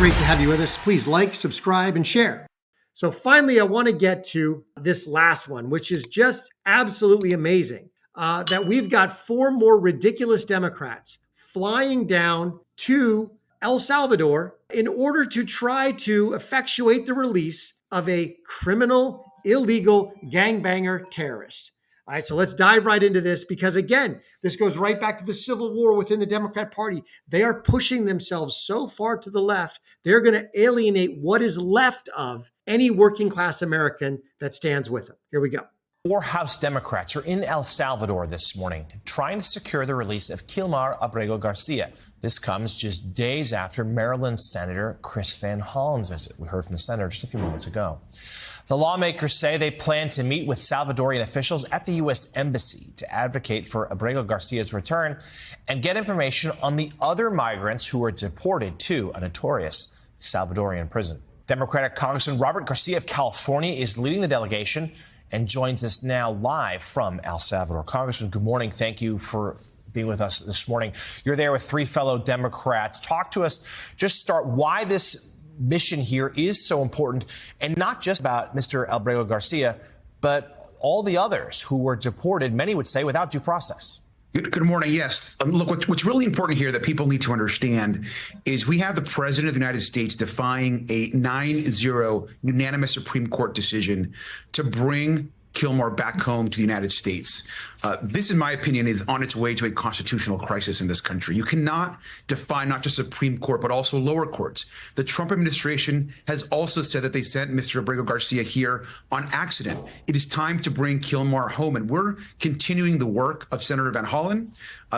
Great to have you with us. Please like, subscribe, and share. So finally, I want to get to this last one, which is just absolutely amazing, that we've got 4 more ridiculous Democrats flying down to El Salvador in order to try to effectuate the release of a criminal, illegal gangbanger terrorist. All right, so let's dive right into this because, again, this goes right back to the civil war within the Democrat Party. They are pushing themselves so far to the left, they're going to alienate what is left of any working class American that stands with them. Here we go. 4 House Democrats are in El Salvador this morning trying to secure the release of Kilmar Abrego Garcia. This comes just days after Maryland Senator Chris Van Hollen's visit. We heard from the senator just a few moments ago. The lawmakers say they plan to meet with Salvadorian officials at the U.S. Embassy to advocate for Abrego Garcia's return and get information on the other migrants who were deported to a notorious Salvadorian prison. Democratic Congressman Robert Garcia of California is leading the delegation and joins us now live from El Salvador. Congressman, good morning. Thank you for being with us this morning. You're there with 3 fellow Democrats. Talk to us, just start why this mission here is so important, and not just about Mr. Abrego Garcia, but all the others who were deported, many would say, without due process. Good morning. Yes. Look, what's really important here that people need to understand is we have the President of the United States defying a 9-0 unanimous Supreme Court decision to bring Kilmar back home to the United States. This, in my opinion, is on its way to a constitutional crisis in this country. You cannot defy not just Supreme Court, but also lower courts. The Trump administration has also said that they sent Mr. Abrego Garcia here on accident. It is time to bring Kilmar home, and we're continuing the work of Senator Van Hollen.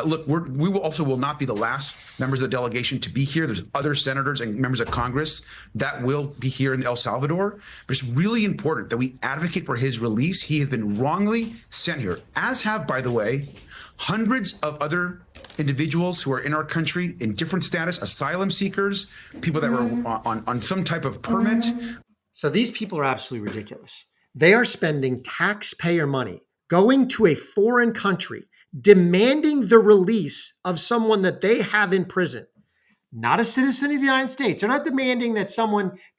Look, we will not be the last members of the delegation to be here. There's other senators and members of Congress that will be here in El Salvador. But it's really important that we advocate for his release. He has been wrongly sent here, as have, by the way, hundreds of other individuals who are in our country in different status, asylum seekers, people that were on some type of permit. So these people are absolutely ridiculous. They are spending taxpayer money going to a foreign country, demanding the release of someone that they have in prison, not a citizen of the United States. They're not demanding that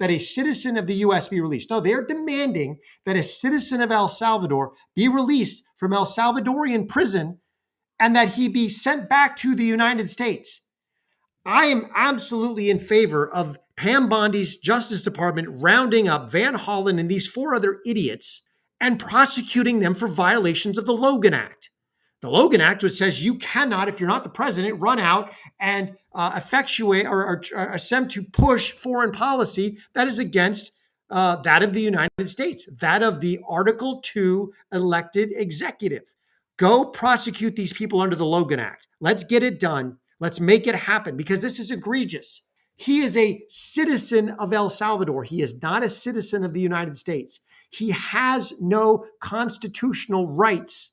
a citizen of the U.S. be released. No, they're demanding that a citizen of El Salvador be released from El Salvadorian prison and that he be sent back to the United States. I am absolutely in favor of Pam Bondi's Justice Department rounding up Van Hollen and these 4 other idiots and prosecuting them for violations of the Logan Act. The Logan Act, which says you cannot, if you're not the president, run out and effectuate or attempt to push foreign policy that is against that of the United States, that of the Article 2 elected executive. Go prosecute these people under the Logan Act. Let's get it done. Let's make it happen because this is egregious. He is a citizen of El Salvador. He is not a citizen of the United States. He has no constitutional rights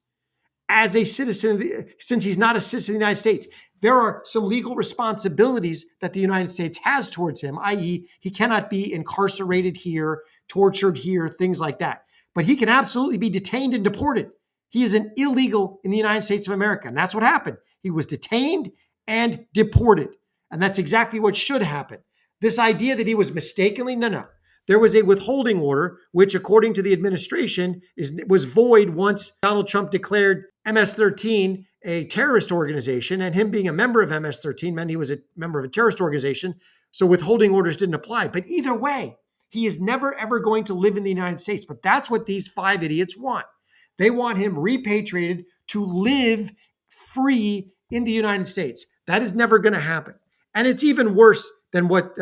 as a citizen, since he's not a citizen of the United States. There are some legal responsibilities that the United States has towards him, i.e., he cannot be incarcerated here, tortured here, things like that. But he can absolutely be detained and deported. He is an illegal in the United States of America, and that's what happened. He was detained and deported, and that's exactly what should happen. This idea that he was mistakenly, no. There was a withholding order, which, according to the administration, was void once Donald Trump declared MS-13 a terrorist organization, and him being a member of MS-13 meant he was a member of a terrorist organization, so withholding orders didn't apply. But either way, he is never, ever going to live in the United States. But that's what these 5 idiots want. They want him repatriated to live free in the United States. That is never going to happen. And it's even worse than what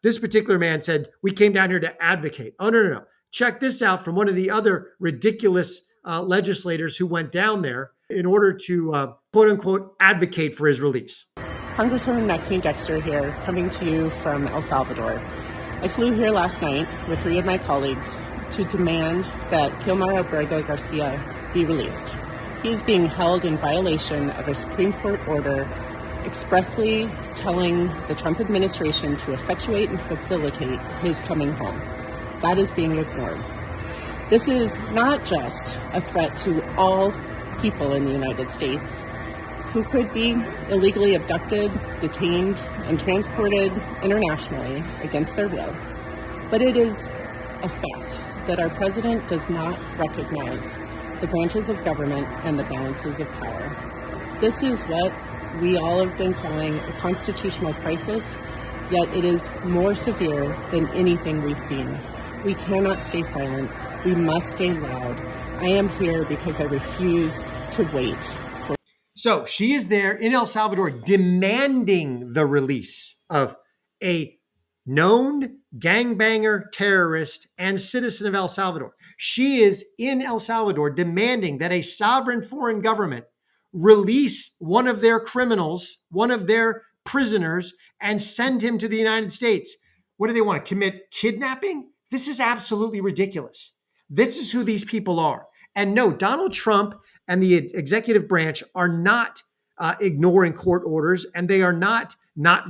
this particular man said. We came down here to advocate. Oh, no. Check this out from one of the other ridiculous legislators who went down there in order to, quote unquote, advocate for his release. Congresswoman Maxine Dexter here, coming to you from El Salvador. I flew here last night with 3 of my colleagues to demand that Kilmar Abrego Garcia be released. He is being held in violation of a Supreme Court order expressly telling the Trump administration to effectuate and facilitate his coming home. That is being ignored. This is not just a threat to all people in the United States. who could be illegally abducted, detained, and transported internationally against their will. But it is a fact that our president does not recognize the branches of government and the balances of power. This is what we all have been calling a constitutional crisis, yet it is more severe than anything we've seen. We cannot stay silent. We must stay loud. I am here because I refuse to wait for. So she is there in El Salvador demanding the release of a known gangbanger, terrorist, and citizen of El Salvador. She is in El Salvador demanding that a sovereign foreign government release one of their criminals, one of their prisoners, and send him to the United States. What do they want to commit? Kidnapping? This is absolutely ridiculous. This is who these people are. And no, Donald Trump and the executive branch are not ignoring court orders, and they are not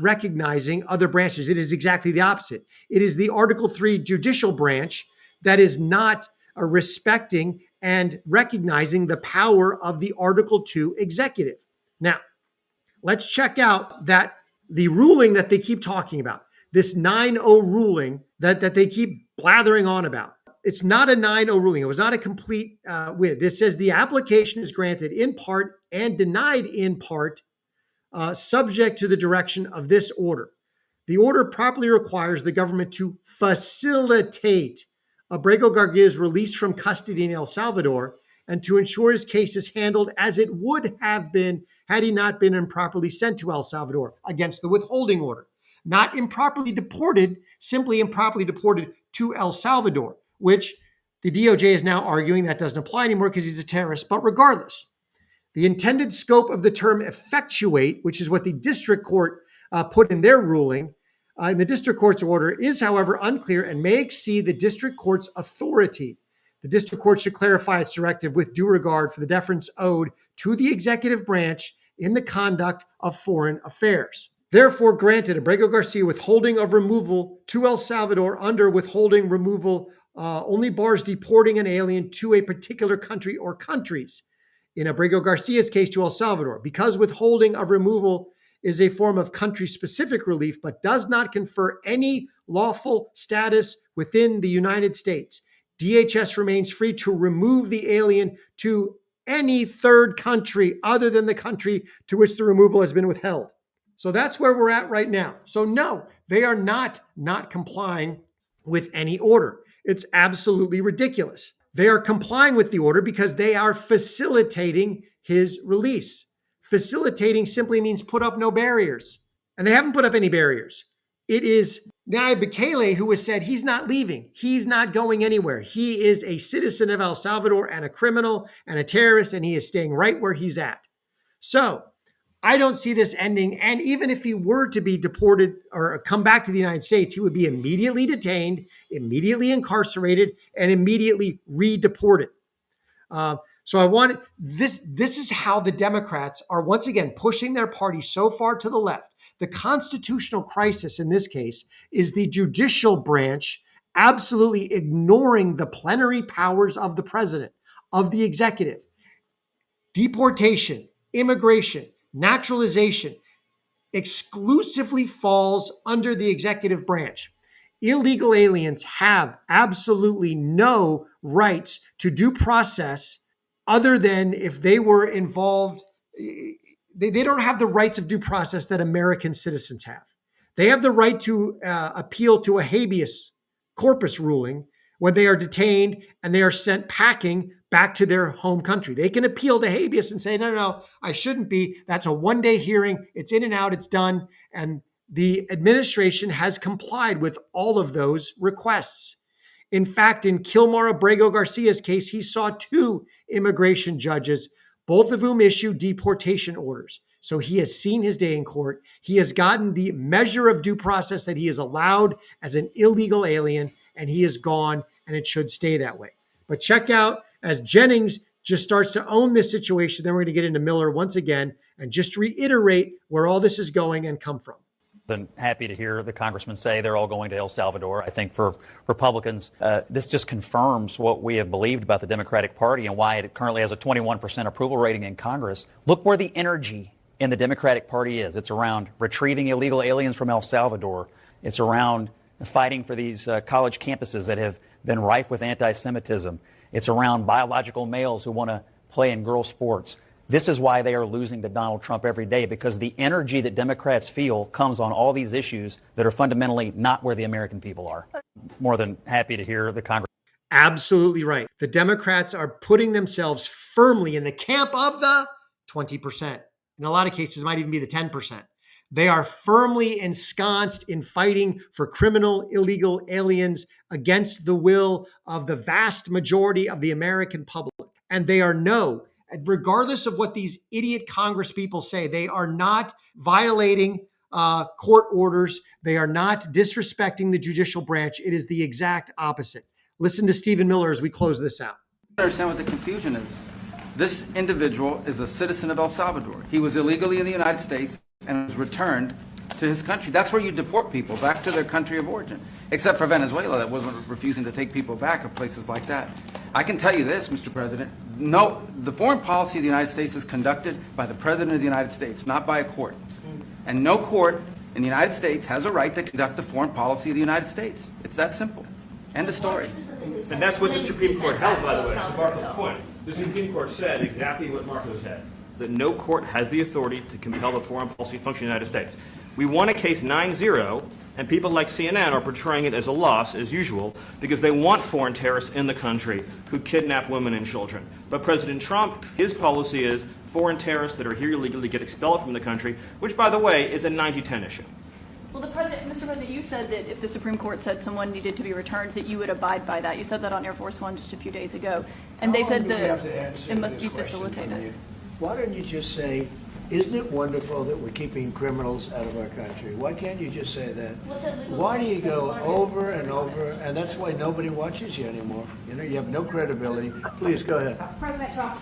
recognizing other branches. It is exactly the opposite. It is the Article 3 judicial branch that is not respecting and recognizing the power of the Article 2 executive. Now, let's check out the ruling that they keep talking about, this 9-0 ruling that they keep blathering on about. It's not a 9-0 ruling. It was not a complete win. This says the application is granted in part and denied in part, subject to the direction of this order. The order properly requires the government to facilitate Abrego Garcia's release from custody in El Salvador and to ensure his case is handled as it would have been had he not been improperly sent to El Salvador against the withholding order. Not improperly deported, simply improperly deported to El Salvador, which the DOJ is now arguing that doesn't apply anymore because he's a terrorist. But regardless, the intended scope of the term effectuate, which is what the district court put in their ruling, in the district court's order, is, however, unclear and may exceed the district court's authority. The district court should clarify its directive with due regard for the deference owed to the executive branch in the conduct of foreign affairs. Therefore, granted Abrego Garcia withholding of removal to El Salvador under withholding removal only bars deporting an alien to a particular country or countries. In Abrego Garcia's case, to El Salvador, because withholding of removal is a form of country-specific relief, but does not confer any lawful status within the United States. DHS remains free to remove the alien to any third country other than the country to which the removal has been withheld. So that's where we're at right now. So no, they are not complying with any order. It's absolutely ridiculous. They are complying with the order because they are facilitating his release. Facilitating simply means put up no barriers. And they haven't put up any barriers. It is Nayib Bukele who has said he's not leaving. He's not going anywhere. He is a citizen of El Salvador and a criminal and a terrorist, and he is staying right where he's at. So I don't see this ending. And even if he were to be deported or come back to the United States, he would be immediately detained, immediately incarcerated, and immediately re-deported. So I want this is how the Democrats are once again pushing their party so far to the left. The constitutional crisis in this case is the judicial branch absolutely ignoring the plenary powers of the president, of the executive. Deportation, immigration, naturalization exclusively falls under the executive branch. Illegal aliens have absolutely no rights to due process other than if they were involved. They don't have the rights of due process that American citizens have. They have the right to appeal to a habeas corpus ruling when they are detained and they are sent packing back to their home country. They can appeal to habeas and say, no, I shouldn't be. That's a one-day hearing. It's in and out. It's done. And the administration has complied with all of those requests. In fact, in Kilmar Abrego Garcia's case, he saw 2 immigration judges, both of whom issued deportation orders. So he has seen his day in court. He has gotten the measure of due process that he is allowed as an illegal alien, and he is gone, and it should stay that way. But check out, as Jennings just starts to own this situation, then we're going to get into Miller once again and just reiterate where all this is going and come from. than happy to hear the congressman say they're all going to El Salvador. I think for Republicans, this just confirms what we have believed about the Democratic Party and why it currently has a 21% approval rating in Congress. Look where the energy in the Democratic Party is. It's around retrieving illegal aliens from El Salvador. It's around fighting for these college campuses that have been rife with anti-Semitism. It's around biological males who want to play in girls' sports. This is why they are losing to Donald Trump every day, because the energy that Democrats feel comes on all these issues that are fundamentally not where the American people are. More than happy to hear the Congress. Absolutely right. The Democrats are putting themselves firmly in the camp of the 20%. In a lot of cases, it might even be the 10%. They are firmly ensconced in fighting for criminal, illegal aliens against the will of the vast majority of the American public. And they are regardless of what these idiot Congress people say, they are not violating court orders. They are not disrespecting the judicial branch. It is the exact opposite. Listen to Stephen Miller as we close this out. I understand what the confusion is. This individual is a citizen of El Salvador. He was illegally in the United States and was returned to his country. That's where you deport people, back to their country of origin, except for Venezuela that wasn't refusing to take people back, or places like that. I can tell you this, Mr. President, no, the foreign policy of the United States is conducted by the President of the United States, not by a court. And no court in the United States has a right to conduct the foreign policy of the United States. It's that simple. End of story. And that's what the Supreme Court held, by the way, to Marco's point. The Supreme Court said exactly what Marco said, that no court has the authority to compel the foreign policy function of the United States. We won a case 9-0, and people like CNN are portraying it as a loss, as usual, because they want foreign terrorists in the country who kidnap women and children. But President Trump, his policy is foreign terrorists that are here illegally get expelled from the country, which, by the way, is a 90-10 issue. Well, Mr. President, you said that if the Supreme Court said someone needed to be returned, that you would abide by that. You said that on Air Force One just a few days ago. And they said that it must be facilitated. Why don't you just say, isn't it wonderful that we're keeping criminals out of our country? Why can't you just say that? Why do you go over and over? And that's why nobody watches you anymore. You know, you have no credibility. Please, go ahead. President Trump.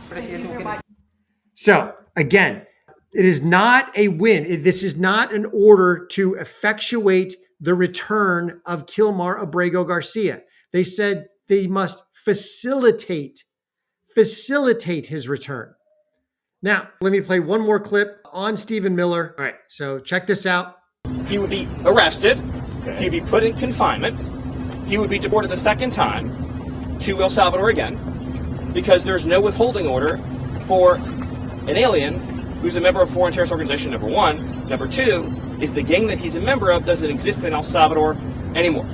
So, again, it is not a win. This is not an order to effectuate the return of Kilmar Abrego Garcia. They said they must facilitate his return. Now, let me play one more clip on Stephen Miller. All right, so check this out. He would be arrested. Okay. He'd be put in confinement. He would be deported the second time to El Salvador again, because there's no withholding order for an alien who's a member of a foreign terrorist organization, number one. Number two is the gang that he's a member of doesn't exist in El Salvador anymore.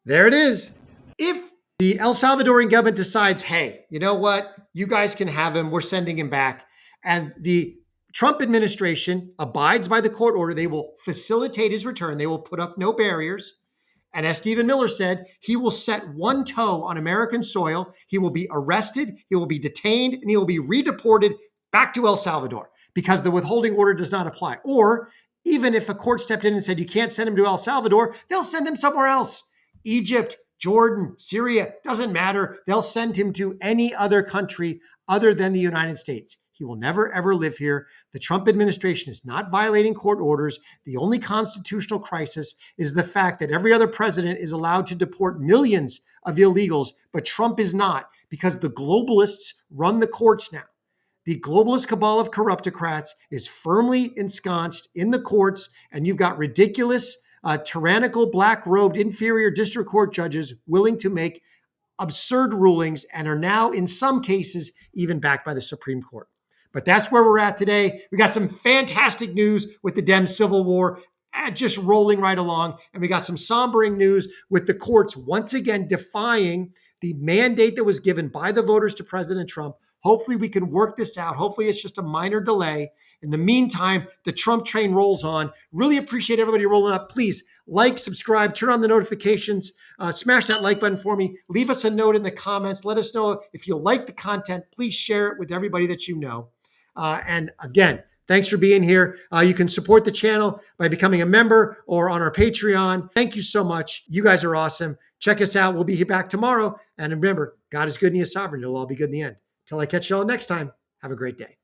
There it is. If the El Salvadorian government decides, hey, you know what? You guys can have him. We're sending him back. And the Trump administration abides by the court order. They will facilitate his return. They will put up no barriers. And as Stephen Miller said, he will set one toe on American soil. He will be arrested. He will be detained, and he will be redeported back to El Salvador because the withholding order does not apply. Or even if a court stepped in and said, you can't send him to El Salvador, they'll send him somewhere else. Egypt, Jordan, Syria, doesn't matter. They'll send him to any other country other than the United States. He will never, ever live here. The Trump administration is not violating court orders. The only constitutional crisis is the fact that every other president is allowed to deport millions of illegals, but Trump is not, because the globalists run the courts now. The globalist cabal of corruptocrats is firmly ensconced in the courts, and you've got ridiculous, tyrannical, black-robed, inferior district court judges willing to make absurd rulings and are now, in some cases, even backed by the Supreme Court. But that's where we're at today. We got some fantastic news with the DEMS civil war just rolling right along. And we got some sombering news with the courts once again defying the mandate that was given by the voters to President Trump. Hopefully we can work this out. Hopefully it's just a minor delay. In the meantime, the Trump train rolls on. Really appreciate everybody rolling up. Please like, subscribe, turn on the notifications, smash that like button for me. Leave us a note in the comments. Let us know if you like the content. Please share it with everybody that you know. And again, thanks for being here. You can support the channel by becoming a member or on our Patreon. Thank you so much. You guys are awesome. Check us out. We'll be here back tomorrow. And remember, God is good and he is sovereign. It'll all be good in the end. Till I catch you all next time. Have a great day.